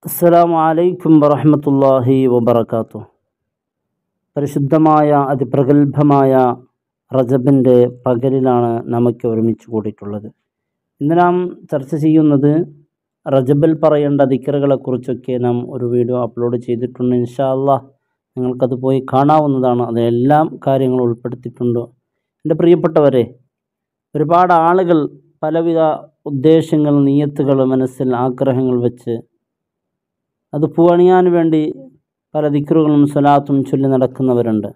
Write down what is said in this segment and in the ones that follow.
അസ്സലാമു അലൈക്കും വറഹ്മത്തുള്ളാഹി വബറകാതുഹു. പരിശുദ്ധമായ അതിപ്രഗത്ഭമായ റജബിൻ്റെ പകലിലാണ് നമുക്ക് ഒരുമിച്ച് കൂടിയിട്ടുള്ളത്. ഇന്ന് നാം ചർച്ച ചെയ്യുന്നത് റജബിൽ പറയേണ്ട ദിക്റുകളെക്കുറിച്ചൊക്കെ നാം ഒരു വീഡിയോ അപ്ലോഡ് ചെയ്തിട്ടുണ്ട്. ഇൻഷാ അല്ലാഹ് നിങ്ങൾക്കത് പോയി കാണാവുന്നതാണ്. അതിലെല്ലാം കാര്യങ്ങൾ ഉൾപ്പെടുത്തിയിട്ടുണ്ട്. എൻ്റെ പ്രിയപ്പെട്ടവരെ, ഒരുപാട് ആളുകൾ പലവിധ ഉദ്ദേശങ്ങൾ, നിയ്യത്തുകൾ, മനസ്സിൽ ആഗ്രഹങ്ങൾ വെച്ച് അത് പൂവണിയാൻ വേണ്ടി പല ദിക്റുകളും സ്വലാത്തും ചൊല്ലി നടക്കുന്നവരുണ്ട്.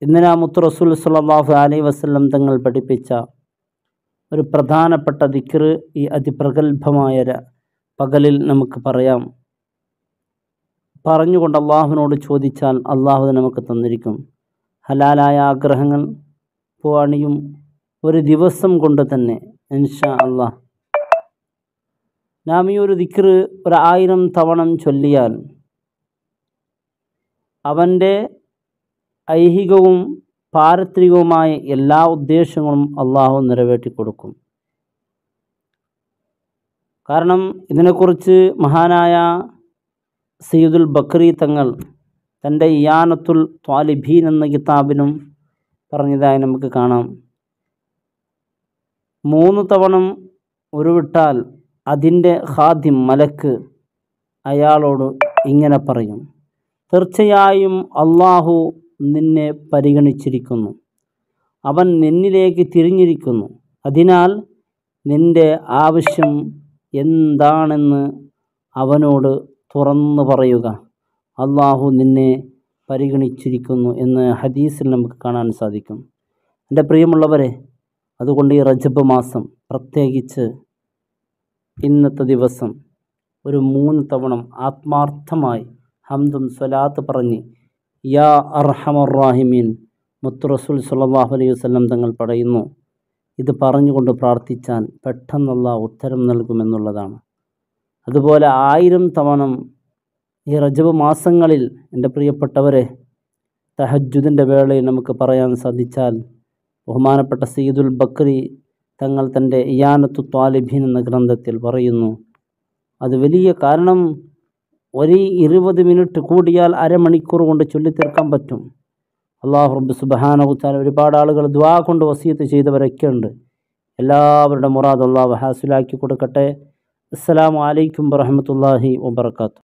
ഇന്ന് നാം മുത്ത് റസൂൽ സ്വല്ലല്ലാഹു അലൈഹി വസല്ലം തങ്ങൾ പഠിപ്പിച്ച ഒരു പ്രധാനപ്പെട്ട ദിക്റ് ഈ അതിപ്രഗത്ഭമായ പകലിൽ നമുക്ക് പറയാം. പറഞ്ഞുകൊണ്ട് അള്ളാഹുവിനോട് ചോദിച്ചാൽ അള്ളാഹു നമുക്ക് തന്നിരിക്കും. ഹലാലായ ആഗ്രഹങ്ങൾ പൂവണിയും ഒരു ദിവസം കൊണ്ട് തന്നെ ഇൻഷാ അല്ലാഹ്. നാം ഈ ഒരു ദിക്റ് 1000 തവണ ചൊല്ലിയാൽ അവൻ്റെ ഐഹികവും പാരത്രികവുമായ എല്ലാ ഉദ്ദേശങ്ങളും അള്ളാഹു നിറവേറ്റി കൊടുക്കും. കാരണം ഇതിനെക്കുറിച്ച് മഹാനായ സയ്യിദുൽ ബക്രി തങ്ങൾ തൻ്റെ ഇയാനത്തുൽ ത്വാലിബീൻ എന്ന കിതാബിലും പറഞ്ഞതായി നമുക്ക് കാണാം. 3 തവണ ഉരുവിട്ടാൽ അതിൻ്റെ ഖാദിം മലക്ക് അയാളോട് ഇങ്ങനെ പറയും: തീർച്ചയായും അള്ളാഹു നിന്നെ പരിഗണിച്ചിരിക്കുന്നു, അവൻ നിന്നിലേക്ക് തിരിഞ്ഞിരിക്കുന്നു. അതിനാൽ നിൻ്റെ ആവശ്യം എന്താണെന്ന് അവനോട് തുറന്നു പറയുക. അള്ളാഹു നിന്നെ പരിഗണിച്ചിരിക്കുന്നു എന്ന് ഹദീസിൽ നമുക്ക് കാണാൻ സാധിക്കും. എൻ്റെ പ്രിയമുള്ളവരെ, അതുകൊണ്ട് ഈ റജബ് മാസം പ്രത്യേകിച്ച് ഇന്നത്തെ ദിവസം ഒരു 3 തവണ ആത്മാർത്ഥമായി ഹംദും സ്വലാത്ത് പറഞ്ഞ് യാ അർഹമർ റാഹിമീൻ മുത്ത് റസൂൽ സ്വല്ലല്ലാഹു അലൈഹി വസല്ലം തങ്ങൾ പറയുന്നു, ഇത് പറഞ്ഞുകൊണ്ട് പ്രാർത്ഥിച്ചാൽ പെട്ടെന്ന് അല്ലാഹു ഉത്തരം നൽകുമെന്നുള്ളതാണ്. അതുപോലെ 1000 തവണ ഈ റജബ് മാസങ്ങളിൽ എൻ്റെ പ്രിയപ്പെട്ടവരെ തഹജ്ജുദിൻ്റെ വേളയിൽ നമുക്ക് പറയാൻ സാധിച്ചാൽ ബഹുമാനപ്പെട്ട സയ്യിദുൽ ബക്രി തങ്ങൾ തൻ്റെ ഇയാനത്തു ത്വാലിബീൻ എന്ന ഗ്രന്ഥത്തിൽ പറയുന്നു, അത് വലിയ കാരണം ഒരു 20 മിനിറ്റ് കൂടിയാൽ അരമണിക്കൂർ കൊണ്ട് ചൊല്ലിത്തീർക്കാൻ പറ്റും. അല്ലാഹു റബ്ബ് സുബ്ഹാനഹു വ തആല ഒരുപാട് ആളുകൾ ദുആ കൊണ്ട് വസിയത്ത് ചെയ്തവരൊക്കെ ഉണ്ട്. എല്ലാവരുടെ മുറാദ് അല്ലാഹു ഹാസിലാക്കി കൊടുക്കട്ടെ. അസ്സലാമു അലൈക്കും വറഹ്മത്തുള്ളാഹി വബറകാതുഹു.